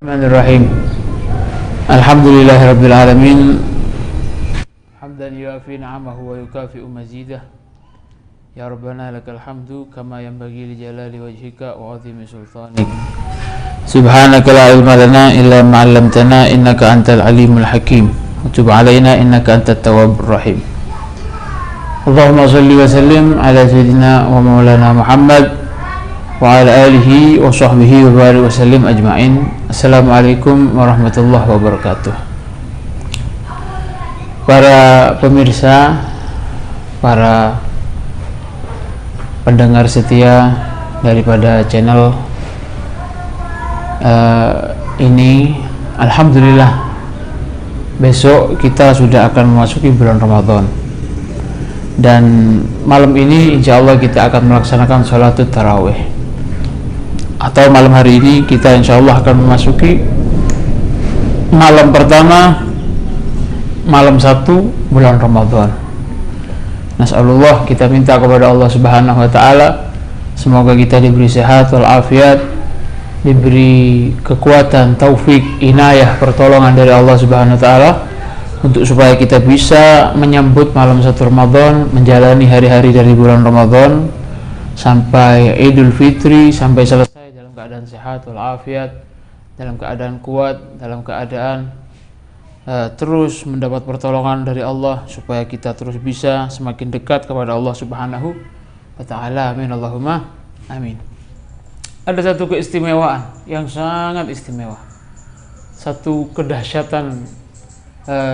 Bismillahirrahmanirrahim. Alhamdulillahirabbil alamin. Hamdan yuafi ni'amahu wa yukafi'u mazidah. Ya Rabbana lakal hamdu kama yanbaghi li jalali wajhika wa 'azimi sultanik. Subhanaka la ilma lana illa ma 'allamtana innaka antal alimul hakim. Wa tub 'alaina innaka antat tawwabur rahim. Allahumma shalli wa sallim ala sayyidina wa maulana Muhammad wa ala alihi wa sahbihi wa barik wa sallim ajma'in. Assalamualaikum warahmatullahi wabarakatuh. Para pemirsa, para pendengar setia daripada channel ini, alhamdulillah besok kita sudah akan memasuki bulan Ramadan. Dan malam ini insyaallah kita akan melaksanakan sholatul tarawih. Atau malam hari ini kita insyaallah akan memasuki malam pertama, malam 1 bulan Ramadan. Nas'alullah, kita minta kepada Allah Subhanahu wa taala semoga kita diberi sehat wal afiat, diberi kekuatan, taufik, inayah, pertolongan dari Allah Subhanahu wa taala untuk supaya kita bisa menyambut malam 1 Ramadan, menjalani hari-hari dari bulan Ramadan sampai Idul Fitri, sampai selesai dalam keadaan sehat wal afiat, dalam keadaan kuat, dalam keadaan terus mendapat pertolongan dari Allah, supaya kita terus bisa semakin dekat kepada Allah Subhanahu wa taala. Amin Allahumma amin. Ada satu keistimewaan yang sangat istimewa, satu kedahsyatan,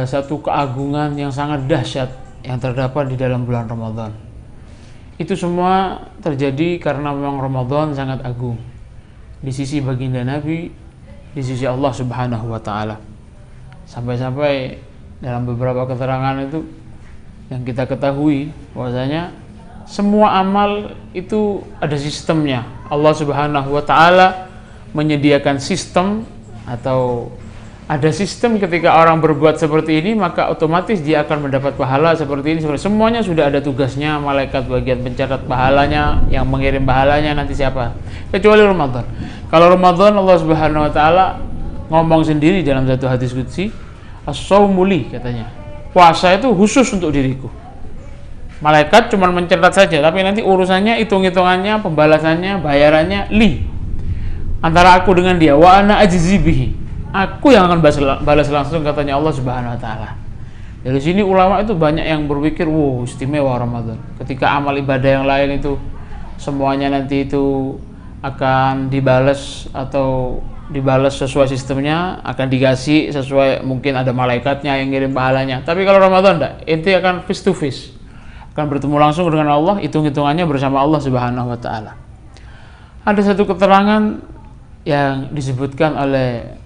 satu keagungan yang sangat dahsyat yang terdapat di dalam bulan Ramadan. Itu semua terjadi karena memang Ramadan sangat agung di sisi baginda Nabi, di sisi Allah Subhanahu wa taala. Sampai-sampai dalam beberapa keterangan itu yang kita ketahui bahwasanya semua amal itu ada sistemnya. Allah Subhanahu wa taala menyediakan sistem, atau ada sistem ketika orang berbuat seperti ini maka otomatis dia akan mendapat pahala seperti ini. Semuanya sudah ada tugasnya, malaikat bagian pencatat pahalanya, yang mengirim pahalanya nanti siapa? Kecuali Ramadan. Kalau Ramadan Allah Subhanahu wa taala ngomong sendiri dalam satu hadis qudsi, as-shaumu li, katanya, puasa itu khusus untuk diriku. Malaikat cuma mencatat saja, tapi nanti urusannya, hitung-hitungannya, pembalasannya, bayarannya li, antara aku dengan dia. Wa ana ajzi bihi, aku yang akan balas langsung, katanya Allah Subhanahu wa taala. Dari sini ulama itu banyak yang berpikir, wow, istimewa Ramadan. Ketika amal ibadah yang lain itu semuanya nanti itu akan dibalas, atau dibalas sesuai sistemnya, akan dikasih sesuai, mungkin ada malaikatnya yang ngirim pahalanya. Tapi kalau Ramadan enggak, ente akan face to face, akan bertemu langsung dengan Allah, hitung-hitungannya bersama Allah Subhanahu wa taala. Ada satu keterangan yang disebutkan oleh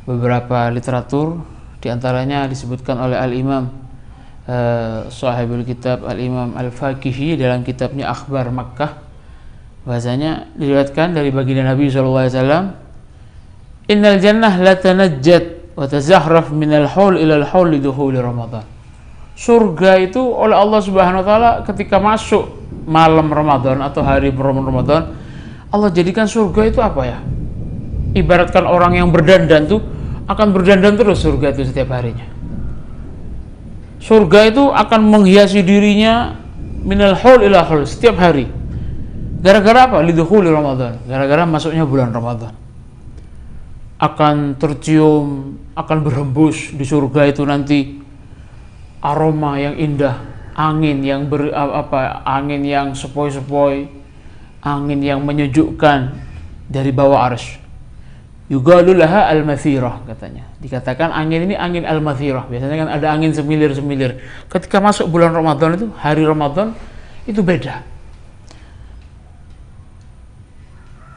beberapa literatur, diantaranya disebutkan oleh Al-Imam sahibul kitab Al-Imam Al-Faqihi dalam kitabnya Akhbar Makkah, bahasanya diriwayatkan dari baginda Nabi SAW, innal jannah la tanajjat wa tazahraf minal haul ilal haul lidukhuli Ramadan. Surga itu oleh Allah Subhanahu wa taala ketika masuk malam Ramadan atau hari Ramadan, Allah jadikan surga itu apa ya? Ibaratkan orang yang berdandan tuh akan berdandan terus surga itu setiap harinya. Surga itu akan menghiasi dirinya minal haul ila haul setiap hari. Gara-gara apa? Lidukhuli Ramadan. Gara-gara masuknya bulan Ramadan. Akan tercium, akan berhembus di surga itu nanti aroma yang indah, angin yang angin yang sepoi-sepoi, angin yang menyejukkan dari bawah arsy. Yuqalu laha al-mathirah, katanya. Dikatakan angin ini angin al-mathirah. Biasanya kan ada angin semilir-semilir. Ketika masuk bulan Ramadan itu, hari Ramadan itu beda.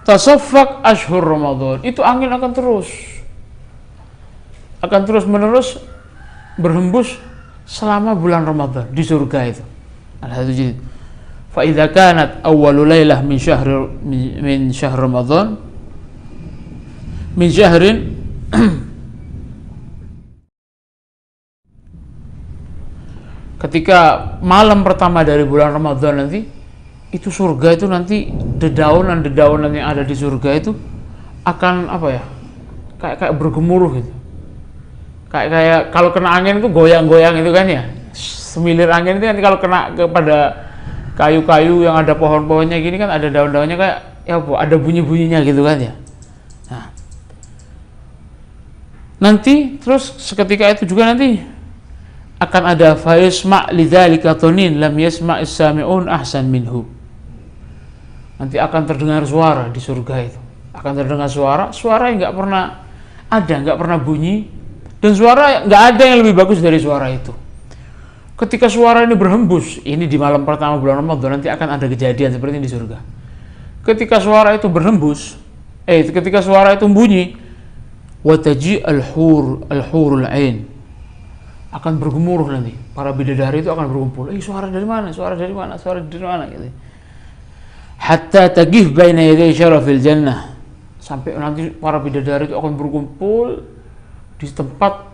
Tasaffaq ashhur Ramadan, itu angin akan terus menerus berhembus selama bulan Ramadan di surga itu. Ada satu jilid. Fa idza kanat awwalul lailah min syahr Ramadan min syahrin ketika malam pertama dari bulan Ramadan nanti, itu surga itu nanti dedaunan yang ada di surga itu akan apa ya, kayak bergemuruh gitu. Kayak kalau kena angin itu goyang-goyang itu kan ya. Semilir angin itu kan kalau kena kepada kayu-kayu yang ada pohon-pohonnya gini kan ada daun-daunnya kayak ya ada bunyi-bunyinya gitu kan ya. Nah, nanti terus seketika itu juga nanti akan ada fayasma' lidzalika tonin lam yasma' as-sami'un ahsan minhu. Nanti akan terdengar suara di surga itu. Akan terdengar suara yang nggak pernah bunyi, dan suara nggak ada yang lebih bagus dari suara itu. Ketika suara ini berhembus, ini di malam pertama bulan Ramadan, nanti akan ada kejadian seperti ini di surga. Ketika suara itu berhembus, ketika suara itu bunyi, wataji al-hurul ain, akan bergemuruh nanti. Para bidadari itu akan berkumpul. Suara dari mana? Suara dari mana? Suara dari mana? Gitu. Hatta tagif baina yaday syarafil jannah, sampai nanti para bidadari itu akan berkumpul di tempat,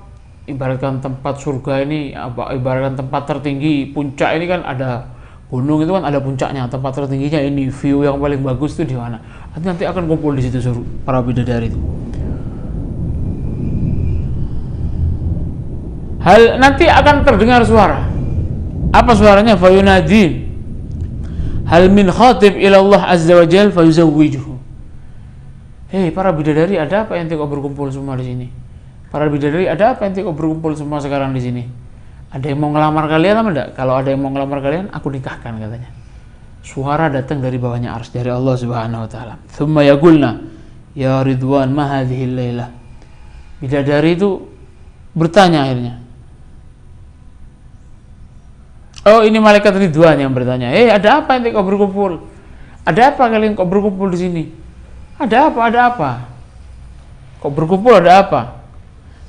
ibaratkan tempat surga ini, ibaratkan tempat tertinggi, puncak ini kan ada gunung itu kan ada puncaknya, tempat tertingginya ini, view yang paling bagus itu di mana? Nanti akan kumpul di situ para bidadari itu. Nanti akan terdengar suara. Apa suaranya? Fayunadin hal min khatib ila Allah azza wa jal fayuzawwijuhu. Para bidadari, ada apa yang kau berkumpul semua di sini? Para bidadari, ada apa yang kau berkumpul semua sekarang di sini? Ada yang mau ngelamar kalian apa enggak? Kalau ada yang mau ngelamar kalian, aku nikahkan, katanya. Suara datang dari bawahnya arsy, dari Allah Subhanahu wa taala. Tsumma yaqulna ya Ridwan ma hadhihi lailah. Bidadari itu bertanya akhirnya. Ini malaikat Ridwan yang bertanya. Ada apa yang kau berkumpul? Ada apa kalian kau berkumpul di sini? Ada apa? Ada apa? Kau berkumpul ada apa?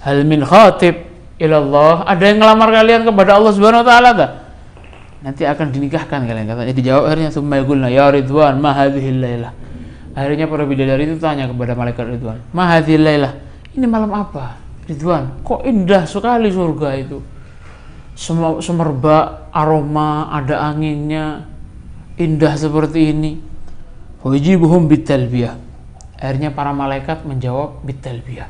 Hal min khatib ilallah, ada yang ngelamar kalian kepada Allah Subhanahu wa taala tak? Nanti akan dinikahkan kalian, katanya. Dijawab akhirnya summa yaqulna ya Ridwan ma hadhihi lailah. Akhirnya para bidadari itu tanya kepada malaikat Ridwan, ma hadhihi lailah, ini malam apa Ridwan? Kok indah sekali surga itu, semerbak aroma, ada anginnya, indah seperti ini. Wajibuhum bitalbiyah. Akhirnya para malaikat menjawab bitalbiyah.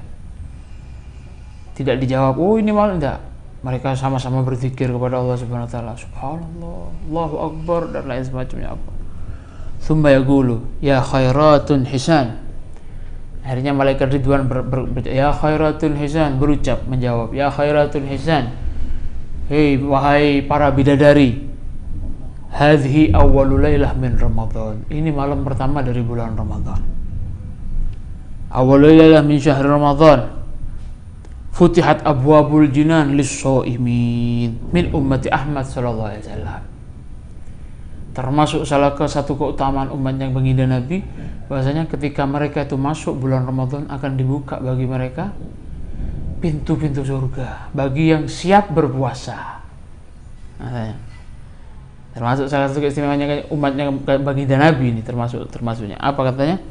Tidak dijawab, ini malam, enggak. Mereka sama-sama berzikir kepada Allah Subhanahu wa taala, subhanallah, Allahu akbar, dan lain semacamnya apa. Tsumma yaqulu ya khairatun hisan. Akhirnya malaikat Ridwan ya khairatun hisan, berucap menjawab, ya khairatun hisan. Wahai para bidadari, hadhihi awwalul lailah min Ramadan. Ini malam pertama dari bulan Ramadan. Awwalul lailah min syahr Ramadan. Futihat abwabul jinan lis-shaimin min ummati Ahmad sallallahu alaihi wasallam. Termasuk salah satu keutamaan umat yang baginda Nabi, bahwasanya ketika mereka itu masuk bulan Ramadan akan dibuka bagi mereka pintu-pintu surga bagi yang siap berpuasa. Termasuk salah satu keistimewaannya umatnya baginda Nabi ini, termasuknya apa katanya?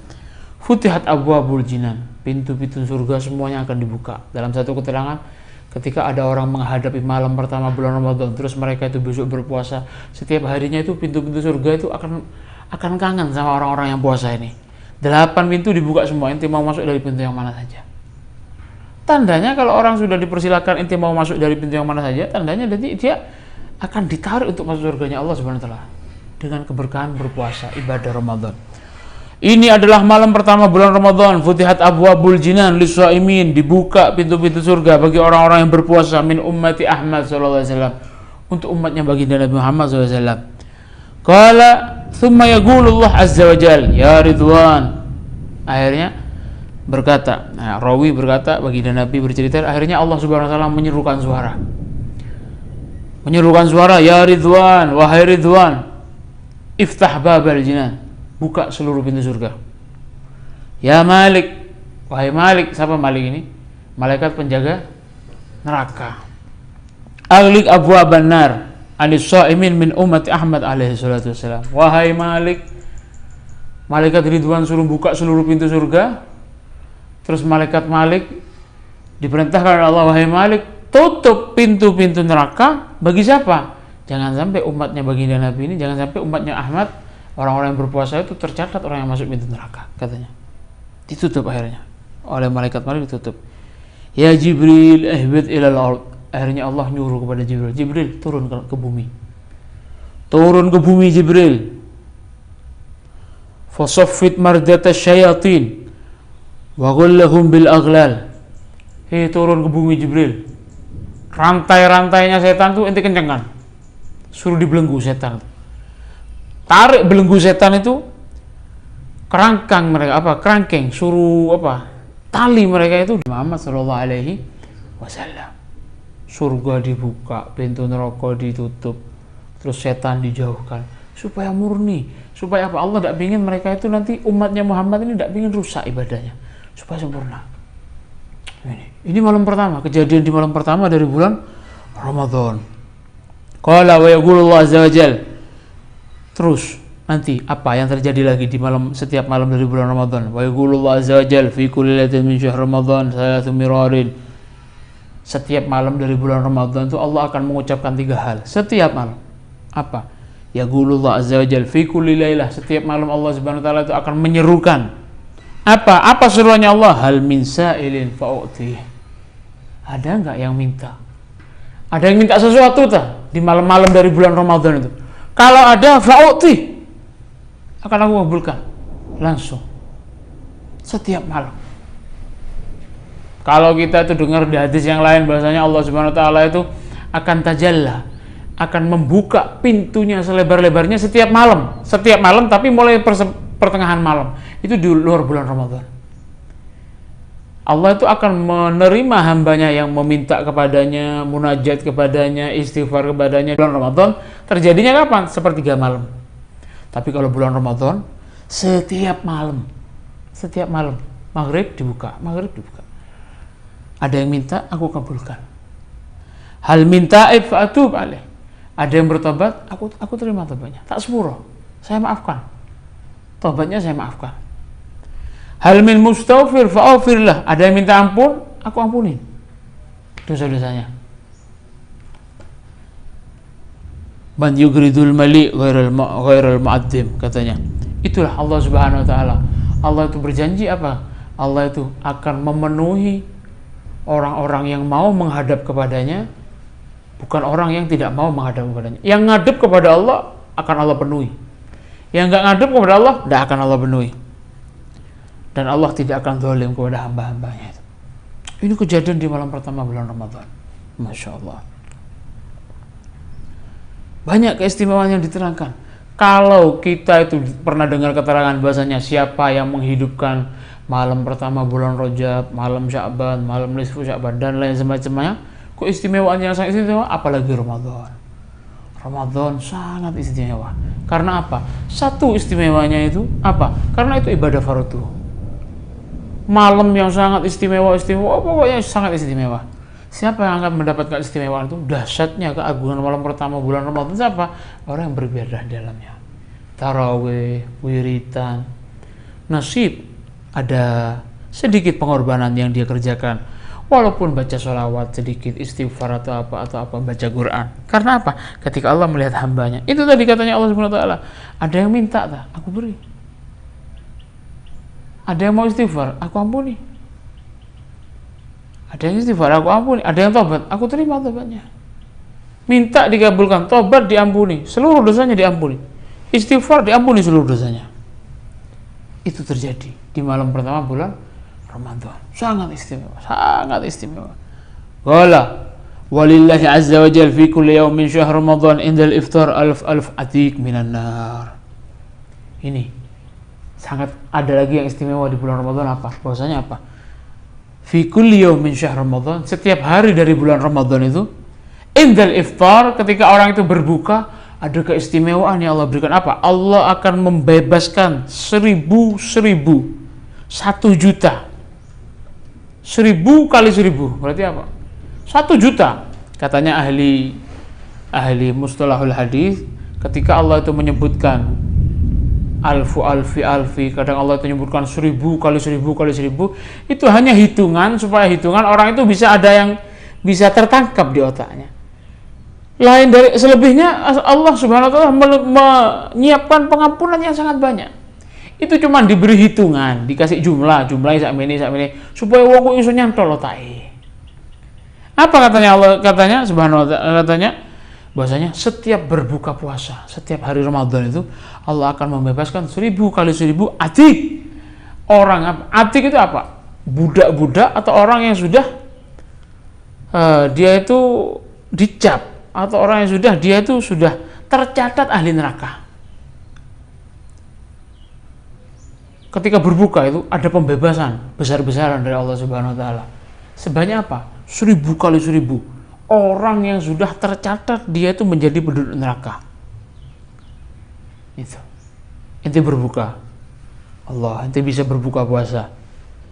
Futihat abwabul jinan, pintu-pintu surga semuanya akan dibuka. Dalam satu keterangan, ketika ada orang menghadapi malam pertama bulan Ramadan, terus mereka itu besok berpuasa, setiap harinya itu pintu-pintu surga itu akan kangen sama orang-orang yang puasa ini. 8 pintu dibuka semua, ente mau masuk dari pintu yang mana saja. Tandanya kalau orang sudah dipersilakan ente mau masuk dari pintu yang mana saja, tandanya dia akan ditarik untuk masuk surganya Allah Subhanahu wa taala dengan keberkahan berpuasa, ibadah Ramadan. Ini adalah malam pertama bulan Ramadan. Futihat abwabul jinan lis-shaimin, dibuka pintu-pintu surga bagi orang-orang yang berpuasa, min ummati Ahmad sallallahu alaihi wasallam, untuk umatnya baginda Nabi Muhammad sallallahu alaihi wasallam. Qala thumma yaqulu Allah azza wa jalla ya Ridwan. Akhirnya berkata, rawi berkata, baginda Nabi bercerita, akhirnya Allah Subhanahu wa taala menyerukan suara, ya Ridwan, wahai Ridwan, iftah babal jinan, buka seluruh pintu surga. Ya Malik, wahai Malik. Siapa Malik ini? Malaikat penjaga neraka. Aghliq abwaban nar anis shaimin min ummati Ahmad alaihi salatu wassalam. Wahai Malik, malaikat Ridwan suruh buka seluruh pintu surga. Terus malaikat Malik diperintahkan oleh Allah, wahai Malik, tutup pintu-pintu neraka bagi siapa? Jangan sampai umatnya baginda Nabi ini, jangan sampai umatnya Ahmad, orang-orang yang berpuasa itu tercatat orang yang masuk pintu neraka, katanya. Ditutup akhirnya. oleh malaikat ditutup. Ya Jibril ihbit ilal ard. Akhirnya Allah nyuruh kepada Jibril, Jibril turun ke bumi. Turun ke bumi Jibril. Fasaffit mardata syayatin wa ghullahum bil aghlal. Turun ke bumi Jibril. Rantai-rantainya setan tuh ente kencangkan. Suruh dibelenggu setan. Tarik belenggu setan itu, kerangkang mereka kerangkeng, suruh tali mereka itu Muhammad sallallahu alaihi wasallam. Surga dibuka, pintu neraka ditutup, terus setan dijauhkan supaya murni, supaya Allah tidak ingin mereka itu nanti umatnya Muhammad ini tidak ingin rusak ibadahnya, supaya sempurna. Ini malam pertama, kejadian di malam pertama dari bulan Ramadan. Qala wa yaqulu Allah azza wajal. Terus nanti apa yang terjadi lagi di setiap malam dari bulan Ramadan? Wa yaqulu Allah azza wajal fi kulli lailatin min syahr Ramadan salatu mirarin. Setiap malam dari bulan Ramadan itu Allah akan mengucapkan 3 hal. Setiap malam. Apa? Yaqulu Allah azza wajal fi kulli lailah. Setiap malam Allah Subhanahu wa taala itu akan menyerukan. Apa seruannya Allah? Hal min sa'ilin fa'u'tih. Ada enggak yang minta? Ada yang minta sesuatu di malam-malam dari bulan Ramadan itu? Kalau ada, fa'u'tih, akan aku kabulkan langsung setiap malam. Kalau kita itu dengar di hadis yang lain bahasanya Allah Subhanahu wa taala itu akan tajalla, akan membuka pintunya selebar-lebarnya setiap malam, tapi mulai pertengahan malam. Itu di luar bulan Ramadan. Allah itu akan menerima hambanya yang meminta kepadanya, munajat kepadanya, istighfar kepadanya. Bulan Ramadan terjadinya kapan? Sepertiga malam. Tapi kalau bulan Ramadan setiap malam maghrib dibuka. Ada yang minta, aku kabulkan. Hal minta fa'atub alaih. Ada yang bertobat, aku terima tobatnya. Tak sepuro, saya maafkan. Tobatnya saya maafkan. Hal min mustaghfir fa'aghfirlah. Ada yang minta ampun, aku ampunin dosa-dosanya. Man yugridul mali ghairal mu'addim, katanya. Itulah Allah Subhanahu wa taala. Allah itu berjanji apa? Allah itu akan memenuhi orang-orang yang mau menghadap kepadanya, bukan orang yang tidak mau menghadap kepadanya. Yang ngadep kepada Allah akan Allah penuhi. Yang enggak ngadep kepada Allah tidak akan Allah penuhi. Dan Allah tidak akan zalim kepada hamba-hambanya itu. Ini kejadian di malam pertama bulan Ramadan. Masya Allah. Banyak keistimewaan yang diterangkan. Kalau kita itu pernah dengar keterangan bahasanya siapa yang menghidupkan malam pertama bulan Rajab, malam Sya'ban, malam nisfu Sya'ban, dan lain semacamnya, keistimewaan yang sangat istimewa, apalagi Ramadan. Ramadan sangat istimewa. Karena apa? Satu istimewanya itu apa? Karena itu ibadah fardu. Malam yang sangat istimewa, pokoknya sangat istimewa. Siapa yang akan mendapatkan istimewaan itu? Dahsyatnya keagungan malam pertama bulan Ramadan. Siapa? Orang yang beribadah di dalamnya. Tarawih, wiritan, nasib, ada sedikit pengorbanan yang dia kerjakan. Walaupun baca sholawat sedikit, istighfar atau apa, baca Quran. Karena apa? Ketika Allah melihat hambanya. Itu tadi katanya Allah Subhanahu wa taala. Ada yang minta, aku beri. Ada yang mau istighfar, aku ampuni. Ada yang istighfar, aku ampuni. Ada yang tobat, aku terima tobatnya. Minta dikabulkan, tobat diampuni, seluruh dosanya diampuni. Istighfar diampuni seluruh dosanya. Itu terjadi di malam pertama bulan Ramadan. Sangat istimewa, sangat istimewa. Wala walillahi azza wa jalla fi kulli yawmin syahr Ramadan indal iftar alf atiq minan nar. Ini sangat ada lagi yang istimewa di bulan Ramadan apa? Bahwasanya apa? Fi kulli yawmin syahr Ramadan, setiap hari dari bulan Ramadan itu, indal iftar, ketika orang itu berbuka, ada keistimewaan yang Allah berikan apa? Allah akan membebaskan 1.000 1 juta. 1.000 kali 1.000 berarti apa? 1 juta. Katanya ahli mustalahul hadis, ketika Allah itu menyebutkan alfi, kadang Allah itu menyebutkan 1.000 kali 1.000 kali 1.000, itu hanya hitungan, supaya hitungan orang itu bisa ada yang bisa tertangkap di otaknya. Lain dari selebihnya, Allah Subhanahu wa taala menyiapkan pengampunan yang sangat banyak. Itu cuma diberi hitungan, dikasih jumlahnya sakmene supaya wong kok iso nyantol otae. Apa katanya Allah? Katanya subhanahu wa ta'ala, katanya bahwasanya setiap berbuka puasa, setiap hari Ramadan itu Allah akan membebaskan 1000 kali 1000 atik. Orang apa? Atik itu apa? Budak-budak atau orang yang sudah dia itu dicap, atau orang yang dia itu sudah tercatat ahli neraka. Ketika berbuka itu ada pembebasan besar-besaran dari Allah Subhanahu wa taala. Sebanyak apa? 1000 kali 1000. Orang yang sudah tercatat dia itu menjadi penduduk neraka. Itu. Ente berbuka. Allah, ente bisa berbuka puasa.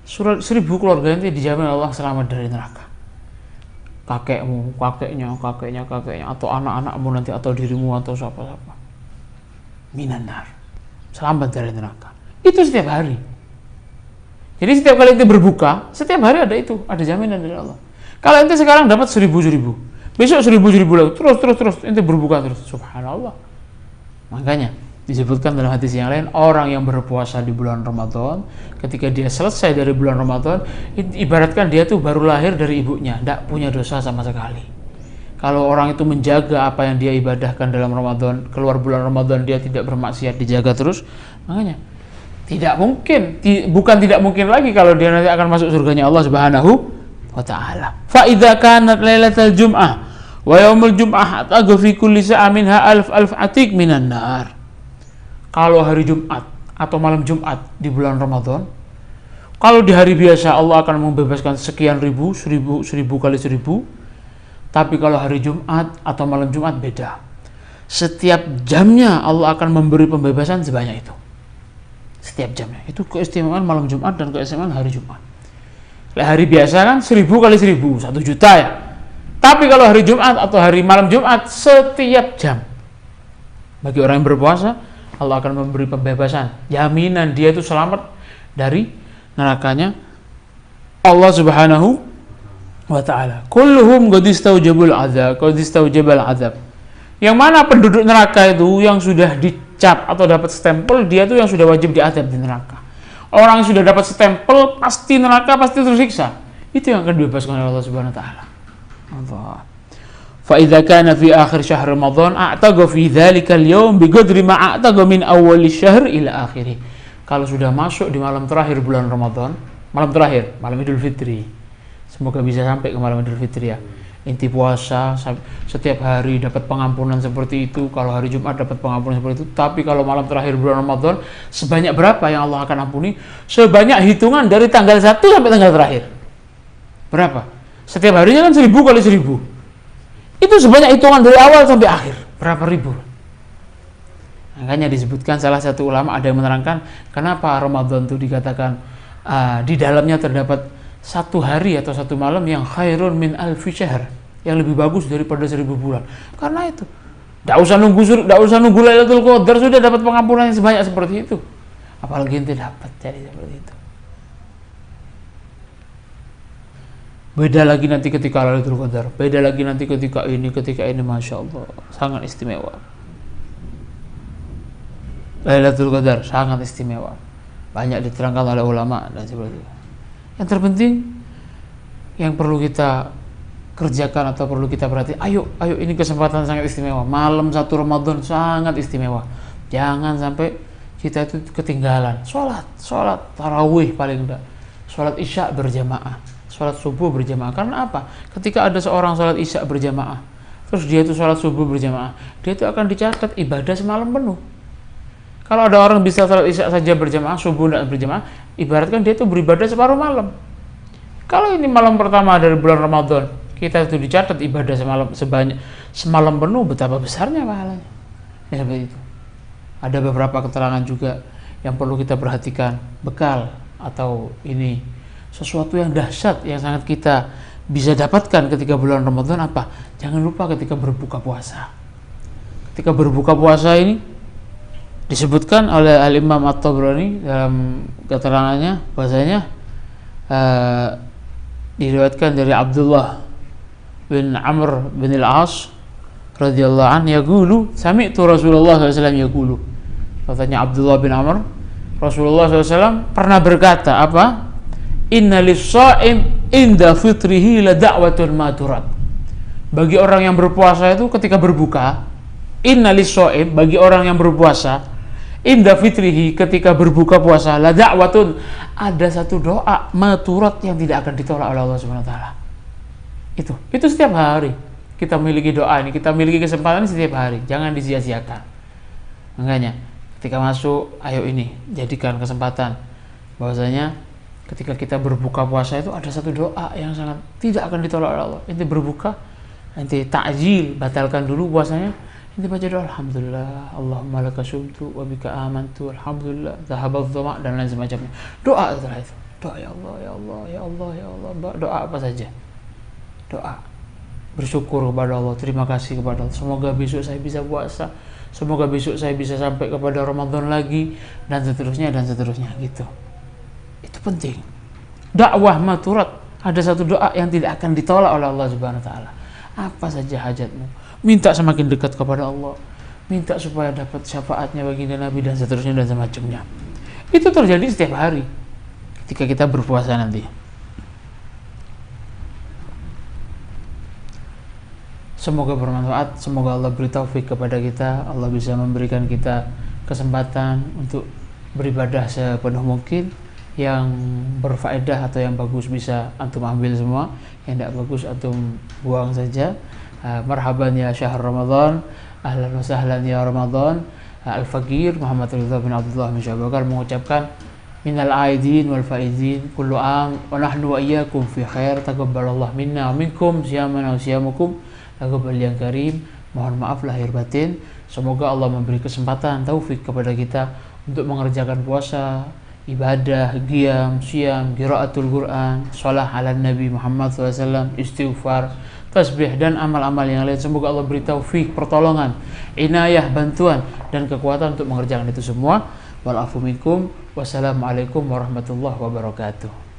1000 keluarga ente dijamin Allah selamat dari neraka. Kakekmu, kakeknya, atau anak-anakmu nanti, atau dirimu, atau siapa-siapa. Minanar. Selamat dari neraka. Itu setiap hari. Jadi setiap kali ente berbuka, setiap hari ada itu, ada jaminan dari Allah. Kalau ente sekarang dapat 1000, besok 1000 lagi, terus ente berbuka terus, subhanallah. Makanya disebutkan dalam hadis yang lain, orang yang berpuasa di bulan Ramadan, ketika dia selesai dari bulan Ramadan, ibaratkan dia tuh baru lahir dari ibunya, tidak punya dosa sama sekali. Kalau orang itu menjaga apa yang dia ibadahkan dalam Ramadan, keluar bulan Ramadan dia tidak bermaksiat, dijaga terus, makanya tidak mungkin, bukan tidak mungkin lagi kalau dia nanti akan masuk surganya Allah Subhanahu wa ta'ala. Fa idza kanat lailatul jum'ah wa yaumul jum'ah atagu fi kulli sa'a minha alf atik minan nar. Kalau hari Jumat atau malam Jumat di bulan Ramadan, kalau di hari biasa Allah akan membebaskan sekian ribu, 1000 kali 1000. Tapi kalau hari Jumat atau malam Jumat beda. Setiap jamnya Allah akan memberi pembebasan sebanyak itu. Setiap jamnya. Itu keistimewaan malam Jumat dan keistimewaan hari Jumat. Hari biasa kan 1000 kali 1000, 1 juta ya. Tapi kalau hari Jumat atau hari malam Jumat, setiap jam. Bagi orang yang berpuasa, Allah akan memberi pembebasan. Jaminan dia itu selamat dari nerakanya Allah Subhanahu wa ta'ala. Kulluhum qad istaujabal azab. Yang mana penduduk neraka itu yang sudah dicap atau dapat stempel, dia itu yang sudah wajib diazab di neraka. Orang yang sudah dapat stempel pasti neraka, pasti tersiksa. Itu yang akan dibebaskan oleh Allah Subhanahu wa taala. Allah. Fa idza kana fi akhir syahr Ramadan a'taqa fi dzalika al-yawm bi qadri ma a'taqa min awwal syahr ila akhirih. Kalau sudah masuk di malam terakhir bulan Ramadan, malam terakhir, malam Idul Fitri. Semoga bisa sampai ke malam Idul Fitri ya. Inti puasa setiap hari dapat pengampunan seperti itu, kalau hari Jumat dapat pengampunan seperti itu. Tapi kalau malam terakhir bulan Ramadan, sebanyak berapa yang Allah akan ampuni? Sebanyak hitungan dari tanggal 1 sampai tanggal terakhir. Berapa? Setiap harinya kan 1000 kali 1000. Itu sebanyak hitungan dari awal sampai akhir. Berapa ribu? Makanya disebutkan salah satu ulama ada yang menerangkan kenapa Ramadan itu dikatakan di dalamnya terdapat 1 hari atau 1 malam yang khairun min alfi syahr, yang lebih bagus daripada 1000 bulan. Karena itu tidak usah nunggu Lailatul Qadar sudah dapat pengampunan yang sebanyak seperti itu. Apalagi ente dapat jadi seperti itu. Beda lagi nanti ketika Lailatul Qadar, beda lagi nanti ketika ini, Masya Allah, sangat istimewa. Lailatul Qadar sangat istimewa, banyak diterangkan oleh ulama dan seperti itu. Yang terpenting yang perlu kita kerjakan atau perlu kita perhatikan, ayo ini kesempatan sangat istimewa. Malam 1 Ramadan sangat istimewa. Jangan sampai kita itu ketinggalan sholat tarawih, paling enggak sholat isya berjamaah, sholat subuh berjamaah. Karena apa? Ketika ada seorang sholat isya berjamaah, terus dia itu sholat subuh berjamaah, dia itu akan dicatat ibadah semalam penuh. Kalau ada orang bisa sholat isya saja berjamaah, subuh tidak berjamaah, ibaratkan dia itu beribadah separuh malam. Kalau ini malam pertama dari bulan Ramadan, kita itu dicatat ibadah semalam penuh, betapa besarnya pahalanya. Ya, seperti itu. Ada beberapa keterangan juga yang perlu kita perhatikan, bekal atau ini sesuatu yang dahsyat yang sangat kita bisa dapatkan ketika bulan Ramadan apa? Jangan lupa ketika berbuka puasa. Ketika berbuka puasa ini disebutkan oleh Al-Imam At-Tabrani dalam keterangannya bahasanya diriwayatkan dari Abdullah bin Amr bin Al-As radhiyallahu anhu yaqulu sami'tu Rasulullah sallallahu alaihi wasallam yaqulu. Katanya Abdullah bin Amr, Rasulullah SAW pernah berkata apa? Inna lis-sha'im inda fitrihi la da'watun maturat. Bagi orang yang berpuasa itu ketika berbuka, inna lis-sha'im, bagi orang yang berpuasa, inda fitrihi, ketika berbuka puasa, la da'watun, ada satu doa maturat yang tidak akan ditolak oleh Allah Subhanahu wa taala. Itu setiap hari kita miliki doa ini, kita miliki kesempatan ini setiap hari, jangan disia-siakan. Makanya ketika masuk, ayo ini jadikan kesempatan bahwasanya ketika kita berbuka puasa itu ada satu doa yang sangat tidak akan ditolak oleh Allah. Inti berbuka, inti takjil, batalkan dulu puasanya, inti baca doa alhamdulillah, Allahumma laka sumtu wa bika amantu, alhamdulillah, zahabadh dhama, dan lain semacamnya. Doa setelah itu. Doa ya Allah, ya Allah, ya Allah, ya Allah. Doa apa saja. Doa. Bersyukur kepada Allah, terima kasih kepada Allah. Semoga besok saya bisa puasa. Semoga besok saya bisa sampai kepada Ramadan lagi, dan seterusnya gitu. Itu penting. Dakwah maturat, ada satu doa yang tidak akan ditolak oleh Allah Subhanahu wa taala. Apa saja hajatmu, minta semakin dekat kepada Allah, minta supaya dapat syafaatnya baginda Nabi, dan seterusnya dan semacamnya. Itu terjadi setiap hari ketika kita berpuasa nanti. Semoga bermanfaat, semoga Allah beri taufik kepada kita, Allah bisa memberikan kita kesempatan untuk beribadah sepenuh mungkin. Yang berfaedah atau yang bagus bisa antum ambil semua, yang tidak bagus antum buang saja. Marhaban ya syahr Ramadan, ahlan wa sahlan ya Ramadan. Al-Faqir Muhammad Ridha bin Abdullah bin Syabakar mengucapkan minal aidin wal faizin kullu am wa nahnu wa iyyakum fi khair, taqabbalallah minna wa minkum siyamana wa siyamukum taqabbal yang karim. Mohon maaf lahir batin. Semoga Allah memberi kesempatan taufik kepada kita untuk mengerjakan puasa, ibadah, qiyam, syiyam, qiraatul Quran, shalah ala Nabi Muhammad SAW, istighfar, tasbih, dan amal-amal yang lain. Semoga Allah beri taufik, pertolongan, inayah, bantuan, dan kekuatan untuk mengerjakan itu semua. Wal afu minkum. Wassalamualaikum warahmatullahi wabarakatuh.